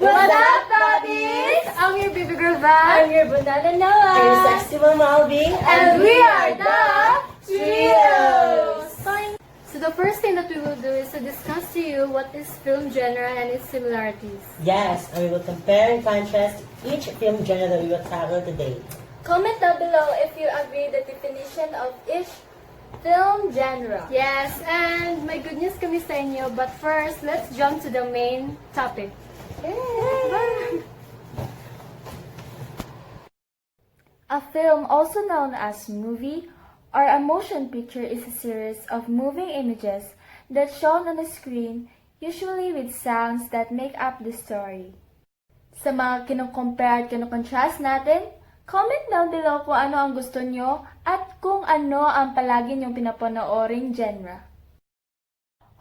What's up, Babbies? I'm your baby girl, Val. I'm your banana Noah. I'm your sexy mama Albi. And we are the Trios! So the first thing that we will do is to discuss to you what is film genre and its similarities. Yes, and we will compare and contrast each film genre that we will tackle today. Comment down below if you agree the definition of each film genre. Yes, and may good news kami sa inyo, but first, let's jump to the main topic. A film, also known as movie or a motion picture, is a series of moving images that's shown on the screen, usually with sounds that make up the story. Sa mga kinukompare at kinukontrast natin, comment down below kung ano ang gusto nyo at kung ano ang palagi nyong pinapanooring genre.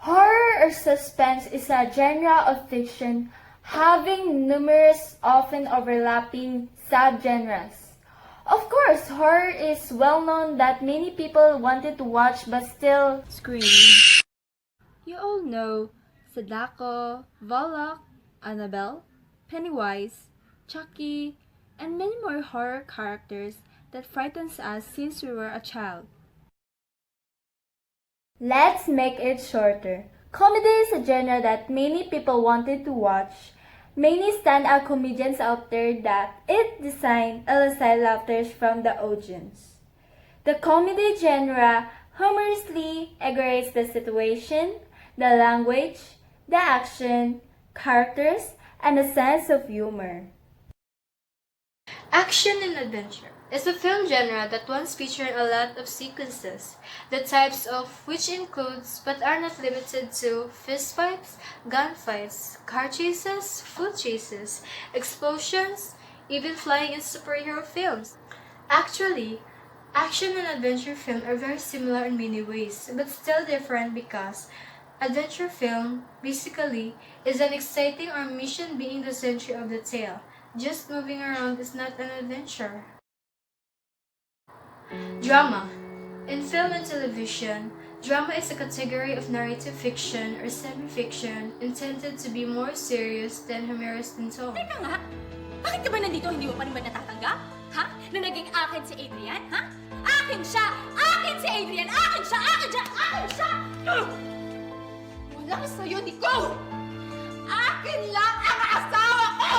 Horror or suspense is a genre of fiction having numerous, often overlapping subgenres. Of course, horror is well known that many people wanted to watch but still scream. You all know Sadako, Volok, Annabelle, Pennywise, Chucky, and many more horror characters that frightens us since we were a child. Let's make it shorter. Comedy is a genre that many people wanted to watch. Many standout comedians out there that it designed elicit laughter from the audience. The comedy genre humorously exaggerates the situation, the language, the action, characters, and a sense of humor. Action and adventure is a film genre that once featured a lot of sequences, the types of which includes but are not limited to fistfights, gunfights, car chases, foot chases, explosions, even flying in superhero films. Actually, action and adventure film are very similar in many ways, but still different because adventure film, basically, is an exciting or mission being the center of the tale. Just moving around is not an adventure. Drama. In film and television, drama is a category of narrative fiction or semi-fiction intended to be more serious than humorous in tone. Teka nga, bakit ka ba nandito hindi mo pa rin ba natatanggap? Ha? Na naging akin si Adrian, ha? Akin siya! Akin si Adrian! Akin siya! Akin siya! Akin siya! Wala sa'yo, Nico! Akin lang ang asawa ko!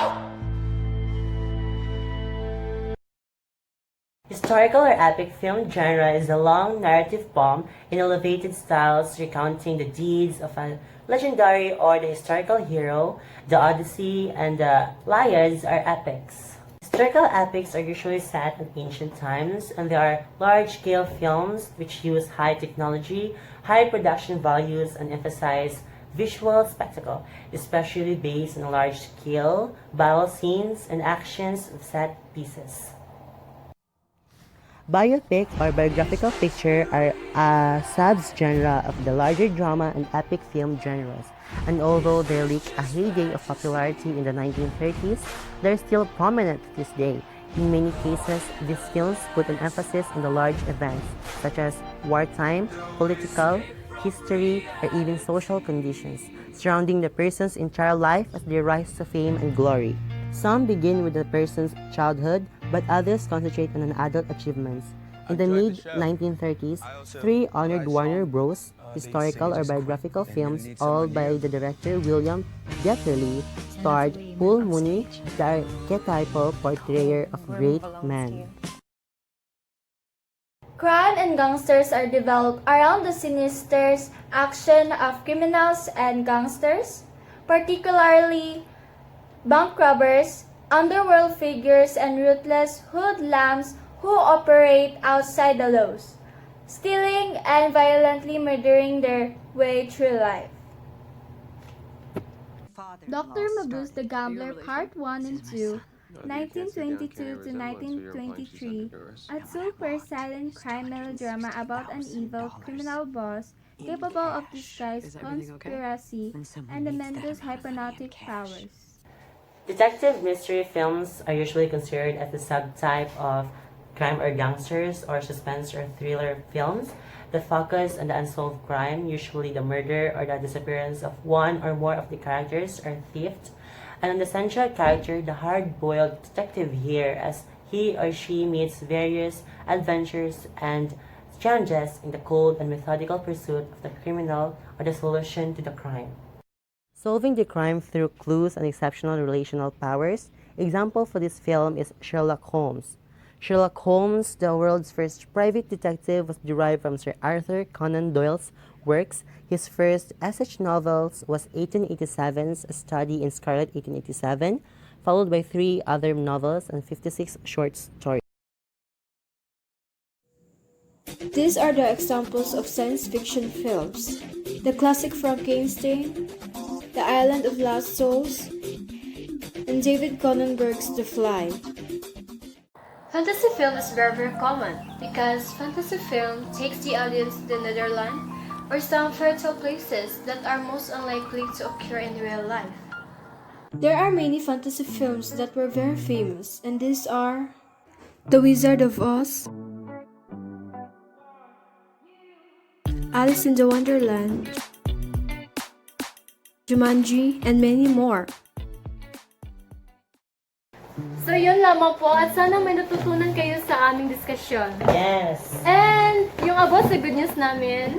Historical or epic film genre is a long narrative poem in elevated styles recounting the deeds of a legendary or the historical hero. The Odyssey and the Iliad are epics. Historical epics are usually set in ancient times, and they are large-scale films which use high technology, high production values, and emphasize visual spectacle, especially based on large-scale battle scenes and actions of set pieces. Biopic or biographical picture are a subgenre of the larger drama and epic film genres, and although they reached a heyday of popularity in the 1930s, they're still prominent to this day. In many cases, these films put an emphasis on the large events, such as wartime, political, history, or even social conditions, surrounding the person's entire life as they rise to fame and glory. Some begin with a person's childhood, but others concentrate on an adult achievements. In the mid-1930s, three honored Warner Bros. Historical or biographical films, all by the director William Dieterle, starred Paul Mooney, the archetypal portrayer of great man. Crime and gangsters are developed around the sinister action of criminals and gangsters, particularly bank robbers, underworld figures, and ruthless hoodlums who operate outside the laws, stealing and violently murdering their way through life. Dr. Mabuse the Gambler Part 1 and 2, 1922 to 1923, a super silent crime melodrama about an evil criminal boss capable of disguised conspiracy and tremendous hypnotic powers. Detective mystery films are usually considered as a subtype of crime or gangsters or suspense or thriller films that focus on the unsolved crime, usually the murder or the disappearance of one or more of the characters or theft. and on the central character, the hard-boiled detective here, as he or she meets various adventures and challenges in the cold and methodical pursuit of the criminal or the solution to the crime. Solving the crime through clues and exceptional relational powers. Example for this film is Sherlock Holmes. Sherlock Holmes, the world's first private detective, was derived from Sir Arthur Conan Doyle's works. His first such novels was 1887's A Study in Scarlet 1887, followed by 3 other novels and 56 short stories. These are the examples of science fiction films. The classic Frankenstein, The Island of Lost Souls, and David Cronenberg's The Fly. Fantasy film is very common because fantasy film takes the audience to the Netherlands or some fertile places that are most unlikely to occur in real life. There are many fantasy films that were very famous, and these are The Wizard of Oz, Alice in the Wonderland, Jumanji, and many more. So yun lamang po at sana may natutunan kayo sa aming diskusyon. Yes! And yung about sa good news namin,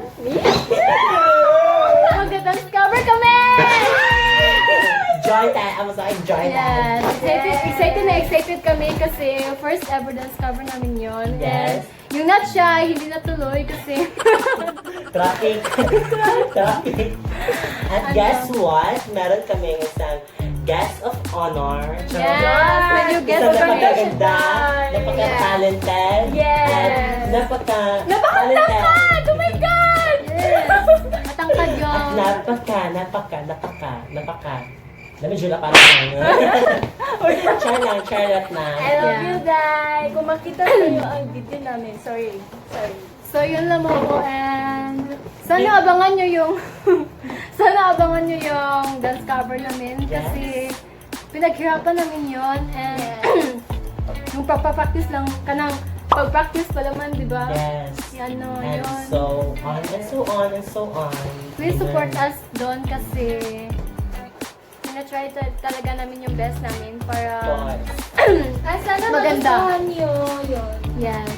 mag-discover kami! Joy time! I was like, joy Yes, time! excited kami kasi first ever dance cover namin yun. Yes. And yung not shy, hindi natuloy kasi Traffic! Traffic! At guess what? Meron kami isang guest of honor. Yes, when you get Isang information napakaganda, done. napaka-talented, Yes. at Napakatangkad! napaka-talented. Oh my God! Yes. Matangkad At yun. napaka. Namedyo na parang Charlotte na. I love you, Dai. Kung makita kayo ang video namin, sorry. So, yun lang po, and sana abangan nyo yung dance cover namin kasi pinaghirapan namin yun, and yung pagpa-practice lang, pag-practice pa naman, di ba? Yes. Yan, no, And yun. so on and so on and so on. Please support us doon kasi try talaga namin yung best namin para sana Maganda. magustuhan nyo yun. Yes.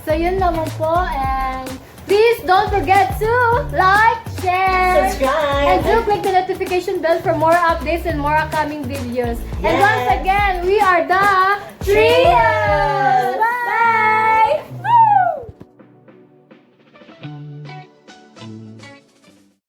So yun lamang po, and please don't forget to like, share, Subscribe! and do click the notification bell for more updates and more upcoming videos. And Yes. once again, we are the 3